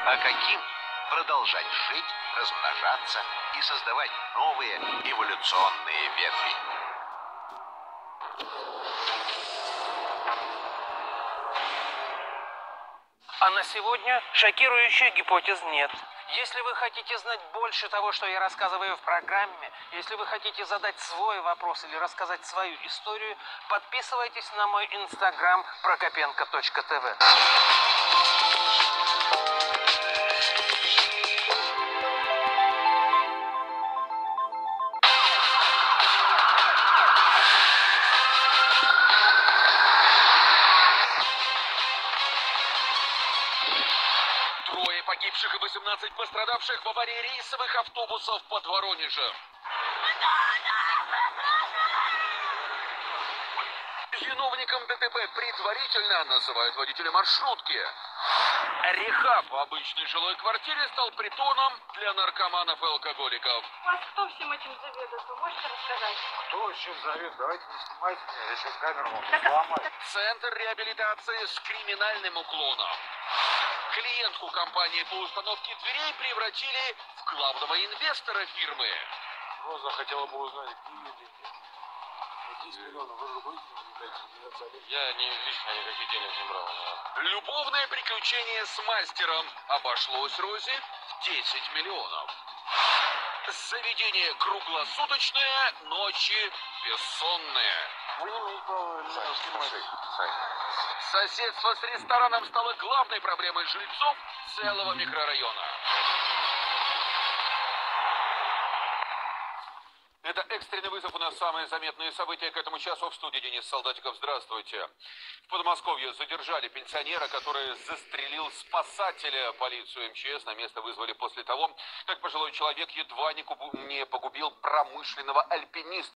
а каким продолжать жить, размножаться и создавать новые эволюционные ветви. А на сегодня шокирующих гипотез нет. Если вы хотите знать больше того, что я рассказываю в программе, если вы хотите задать свой вопрос или рассказать свою историю, подписывайтесь на мой инстаграм prokopенko.tv. Трое погибших и 18 пострадавших в аварии рейсовых автобусов под Воронежем. Виновником ДТП предварительно называют водителя маршрутки. Рехаб в обычной жилой квартире стал притоном для наркоманов и алкоголиков. У вас кто всем этим заведует? Вы можете рассказать? Кто чем заведует? Давайте не снимайте меня, я сейчас камеру могу сломать. Центр реабилитации с криминальным уклоном. Клиентку компании по установке дверей превратили в главного инвестора фирмы. Роза хотела бы узнать, где ее деньги. 10 миллионов, вы же будете не Я лично никаких денег не брал. Любовное приключение с мастером обошлось Розе в 10 миллионов. Заведение круглосуточное, ночи бессонные. Вы не имеете права снимать. Соседство с рестораном стало главной проблемой жильцов целого микрорайона. Это экстренный вызов. У нас самые заметные события к этому часу. В студии Денис Солдатиков. Здравствуйте. В Подмосковье задержали пенсионера, который застрелил спасателя. Полицию МЧС на место вызвали после того, как пожилой человек едва не погубил промышленного альпиниста.